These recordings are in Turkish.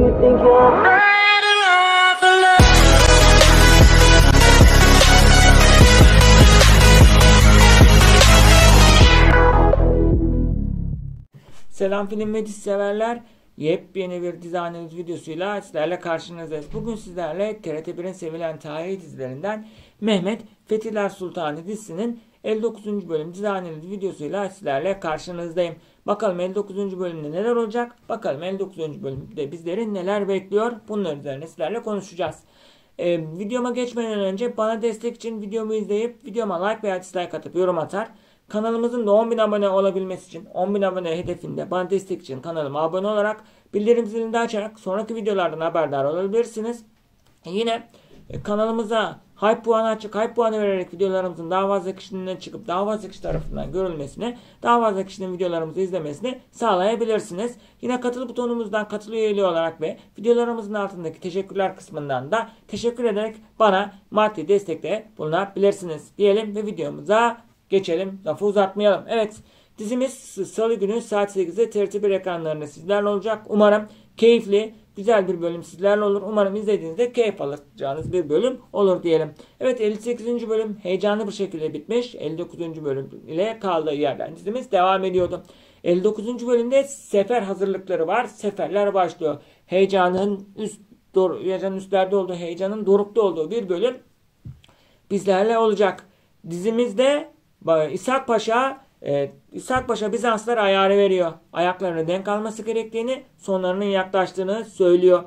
you think you're better off alone? Selam film ve dizi severler. Yepyeni bir dizi analiz videosuyla sizlerle karşınızdayız. Bugün sizlerle TRT1'in sevilen tarihi dizilerinden Mehmet Fethiler Sultanı dizisinin 59. bölüm dizi analiz videosuyla sizlerle karşınızdayım. Bakalım 59. bölümde neler olacak? Bakalım 59. bölümde bizleri neler bekliyor? Bunlar üzerine sizlerle konuşacağız. Videoma geçmeden önce bana destek için videomu izleyip videoma like veya dislike atıp yorum atar. Kanalımızın da 10.000 abone olabilmesi için 10.000 abone hedefinde bana destek için kanalıma abone olarak bildirim zilini de açarak sonraki videolardan haberdar olabilirsiniz. Yine kanalımıza hype puanı açık, hype puanı vererek videolarımızın daha fazla kişinin önüne çıkıp daha fazla kişi tarafından görülmesini, daha fazla kişinin videolarımızı izlemesini sağlayabilirsiniz. Yine katıl butonumuzdan katıl üyeliği olarak ve videolarımızın altındaki teşekkürler kısmından da teşekkür ederek bana maddi destekte bulunabilirsiniz diyelim ve videomuza geçelim. Lafı uzatmayalım. Evet, dizimiz Salı günü saat 8'de TRT1 ekranlarında sizlerle olacak. Umarım keyifli, güzel bir bölüm sizlerle olur. Umarım izlediğinizde keyif alacağınız bir bölüm olur diyelim. Evet, 58. bölüm heyecanlı bir şekilde bitmiş. 59. bölüm ile kaldığı yerden dizimiz devam ediyordu. 59. bölümde sefer hazırlıkları var. Seferler başlıyor. Heyecanın üstlerde olduğu, heyecanın dorukta olduğu bir bölüm bizlerle olacak. Dizimizde İshak Paşa Bizanslara ayarı veriyor. Ayaklarını denk alması gerektiğini, sonlarının yaklaştığını söylüyor.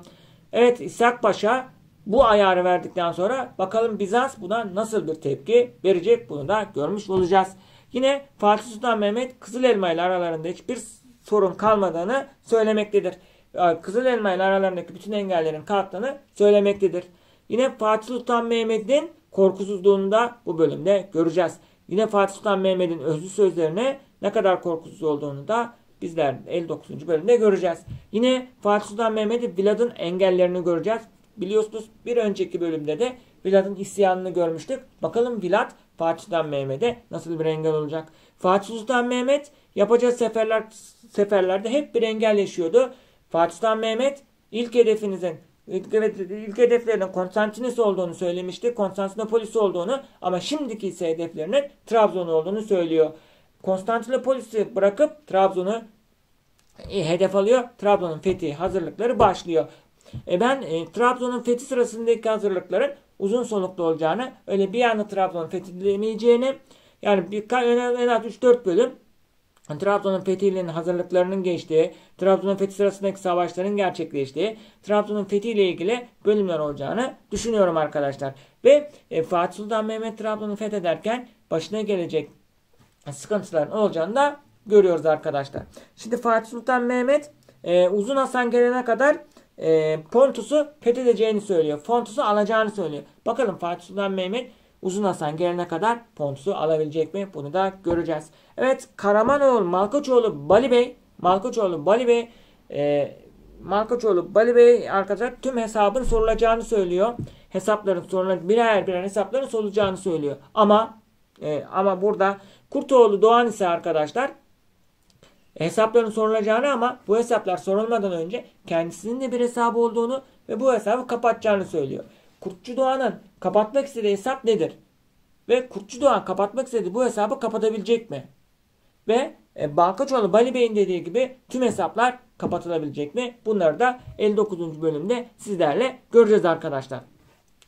Evet, İshak Paşa bu ayarı verdikten sonra bakalım Bizans buna nasıl bir tepki verecek, bunu da görmüş olacağız. Yine Fatih Sultan Mehmet Kızıl Elma ile aralarında hiçbir sorun kalmadığını söylemektedir. Kızıl Elma ile aralarındaki bütün engellerin kalktığını söylemektedir. Yine Fatih Sultan Mehmet'in korkusuzluğunu da bu bölümde göreceğiz. Yine Fatih Sultan Mehmet'in özlü sözlerine ne kadar korkusuz olduğunu da bizler 59. bölümde göreceğiz. Yine Fatih Sultan Mehmet'in Vilad'ın engellerini göreceğiz. Biliyorsunuz bir önceki bölümde de Vilad'ın isyanını görmüştük. Bakalım Vilad Fatih Sultan Mehmet'e nasıl bir engel olacak? Fatih Sultan Mehmet yapacağı seferlerde hep bir engel yaşıyordu. Fatih Sultan Mehmet ilk hedeflerinin Konstantinos olduğunu söylemişti. Konstantinopolis olduğunu, ama şimdiki ise hedeflerinin Trabzon olduğunu söylüyor. Konstantinopolis'i bırakıp Trabzon'u hedef alıyor. Trabzon'un fethi hazırlıkları başlıyor. Trabzon'un fethi sırasındaki hazırlıkların uzun soluklu olacağını, öyle bir anda Trabzon'un fethedilemeyeceğini, yani en az 3-4 bölüm Trabzon'un fethinin hazırlıklarının geçtiği, Trabzon'un fethi sırasındaki savaşların gerçekleştiği, Trabzon'un fethiyle ilgili bölümler olacağını düşünüyorum arkadaşlar. Ve Fatih Sultan Mehmet Trabzon'u fethederken başına gelecek sıkıntıların olacağını da görüyoruz arkadaşlar. Şimdi Fatih Sultan Mehmet Uzun Hasan gelene kadar Pontus'u fethedeceğini söylüyor. Pontus'u alacağını söylüyor. Bakalım Fatih Sultan Mehmet Uzun Hasan gelene kadar Pontus'u alabilecek mi? Bunu da göreceğiz. Evet, Karamanoğlu Malkoçoğlu Bali Bey arkadaşlar tüm hesabın sorulacağını söylüyor. Birer hesapların sorulacağını söylüyor. Ama burada Kurtoğlu Doğan ise arkadaşlar hesapların sorulacağını, ama bu hesaplar sorulmadan önce kendisinin de bir hesabı olduğunu ve bu hesabı kapatacağını söylüyor. Kurtçu Doğan'ın kapatmak istediği hesap nedir? Ve Kurtçu Doğan kapatmak istediği bu hesabı kapatabilecek mi? Ve Balkaçoğlu Bali Bey'in dediği gibi tüm hesaplar kapatılabilecek mi? Bunları da 59. bölümde sizlerle göreceğiz arkadaşlar.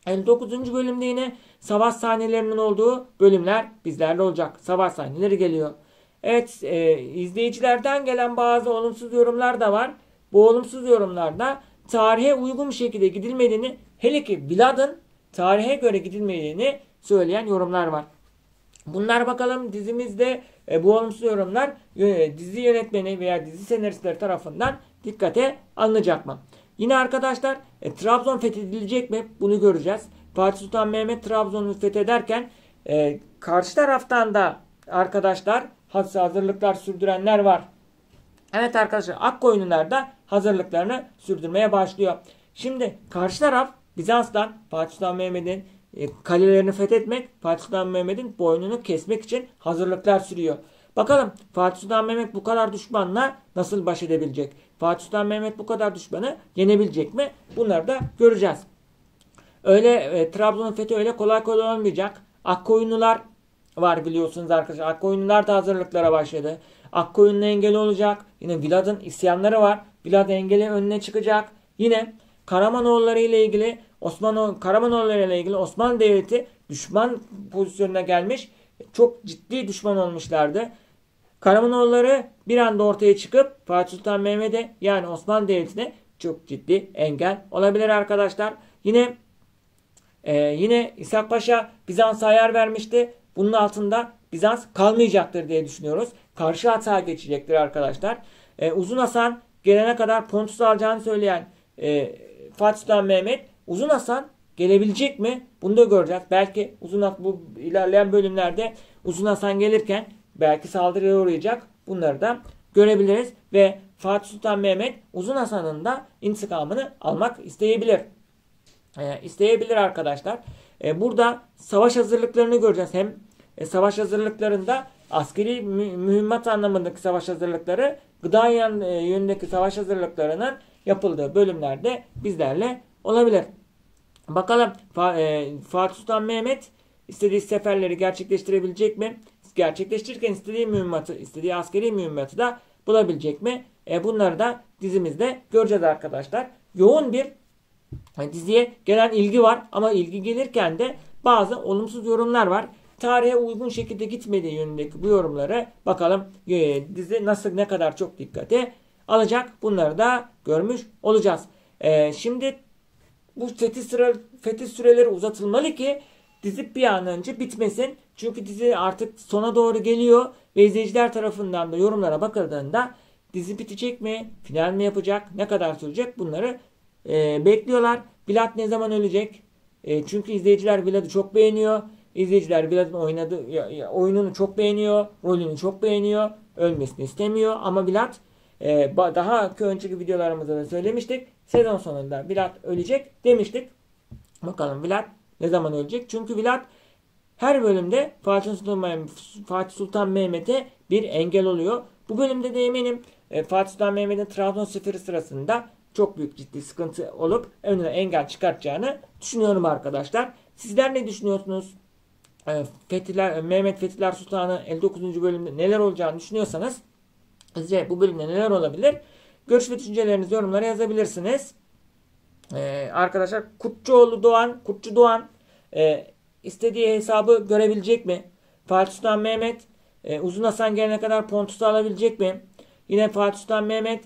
59. bölümde yine savaş sahnelerinin olduğu bölümler bizlerle olacak. Savaş sahneleri geliyor. Evet, izleyicilerden gelen bazı olumsuz yorumlar da var. Bu olumsuz yorumlarda tarihe uygun bir şekilde gidilmediğini, hele ki Vilad'ın tarihe göre gidilmediğini söyleyen yorumlar var. Bunlar bakalım dizimizde bu olumsuz yorumlar dizi yönetmeni veya dizi senaristleri tarafından dikkate alınacak mı? Yine arkadaşlar Trabzon fethedilecek mi? Bunu göreceğiz. Fatih Sultan Mehmet Trabzon'u fethederken karşı taraftan da arkadaşlar hazırlıklar sürdürenler var. Evet arkadaşlar, Akkoyunlular da hazırlıklarını sürdürmeye başlıyor. Şimdi karşı taraf Bizans'tan Fatih Sultan Mehmet'in kalelerini fethetmek, Fatih Sultan Mehmet'in boynunu kesmek için hazırlıklar sürüyor. Bakalım Fatih Sultan Mehmet bu kadar düşmanla nasıl baş edebilecek? Fatih Sultan Mehmet bu kadar düşmanı yenebilecek mi? Bunları da göreceğiz. Öyle Trabzon'un fethi öyle kolay kolay olmayacak. Akkoyunlular var biliyorsunuz arkadaşlar. Akkoyunlular da hazırlıklara başladı. Akkoyunlu engeli olacak. Yine Vilad'ın isyanları var. Vilad engeli önüne çıkacak. Yine Karamanoğulları ile ilgili Karamanoğulları ile ilgili Osmanlı Devleti düşman pozisyonuna gelmiş. Çok ciddi düşman olmuşlardı. Karamanoğulları bir anda ortaya çıkıp Fatih Sultan Mehmet'e yani Osmanlı Devleti'ne çok ciddi engel olabilir arkadaşlar. Yine İshak Paşa Bizans'a ayar vermişti. Bunun altında Bizans kalmayacaktır diye düşünüyoruz. Karşı atağa geçecektir arkadaşlar. Uzun Hasan gelene kadar Pontus'u alacağını söyleyen Fatih Sultan Mehmet, Uzun Hasan gelebilecek mi? Bunu da göreceğiz. Belki bu ilerleyen bölümlerde Uzun Hasan gelirken belki saldırıya uğrayacak. Bunları da görebiliriz ve Fatih Sultan Mehmet Uzun Hasan'ın da intikamını almak isteyebilir arkadaşlar. Burada savaş hazırlıklarını göreceğiz. Hem savaş hazırlıklarında askeri mühimmat anlamındaki savaş hazırlıkları, gıda yönündeki savaş hazırlıklarının yapıldığı bölümlerde bizlerle olabilir. Bakalım Fatih Sultan Mehmet istediği seferleri gerçekleştirebilecek mi? Gerçekleştirirken istediği askeri mühimmatı da bulabilecek mi? Bunları da dizimizde göreceğiz arkadaşlar. Yoğun bir diziye gelen ilgi var ama ilgi gelirken de bazı olumsuz yorumlar var. Tarihe uygun şekilde gitmediği yönündeki bu yorumları bakalım dizi ne kadar çok dikkate alacak, bunları da görmüş olacağız. Şimdi bu fetih süreleri uzatılmalı ki dizi bir an önce bitmesin. Çünkü dizi artık sona doğru geliyor ve izleyiciler tarafından da yorumlara bakıldığında dizi bitecek mi, final mi yapacak, ne kadar sürecek, bunları bekliyorlar. Vilad ne zaman ölecek? Çünkü izleyiciler Vilad'ı çok beğeniyor. İzleyiciler Vilad'ın oyununu çok beğeniyor. Rolünü çok beğeniyor. Ölmesini istemiyor. Ama Vilad daha önceki videolarımızda da söylemiştik. Sezon sonunda Vilad ölecek demiştik. Bakalım Vilad ne zaman ölecek? Çünkü Vilad her bölümde Fatih Sultan Mehmet'e bir engel oluyor. Bu bölümde de eminim Fatih Sultan Mehmet'in Trabzon seferi sırasında çok büyük ciddi sıkıntı olup önüne engel çıkartacağını düşünüyorum arkadaşlar. Sizler ne düşünüyorsunuz? Mehmet Fethiler Sultanı 59. bölümde neler olacağını düşünüyorsanız sizce bu bölümde neler olabilir? Görüş ve düşüncelerinizi yorumlara yazabilirsiniz. Arkadaşlar Kurtçu Doğan istediği hesabı görebilecek mi? Fatih Sultan Mehmet Uzun Hasan gelene kadar Pontus'u alabilecek mi? Yine Fatih Sultan Mehmet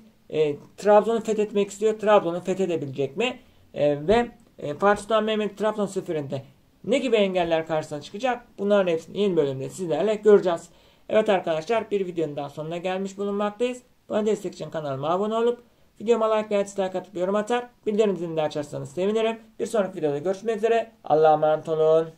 Trabzon'u fethetmek istiyor. Trabzon'u fethedebilecek mi? Ve Fatih Sultan Mehmet Trabzon seferinde ne gibi engeller karşısına çıkacak? Bunların hepsini yeni bölümde sizlerle göreceğiz. Evet arkadaşlar, bir videonun daha sonuna gelmiş bulunmaktayız. Bana destek için kanalıma abone olup videoma like veya dislike atıp yorum atar. Bildirim zilini de açarsanız sevinirim. Bir sonraki videoda görüşmek üzere. Allah'a emanet olun.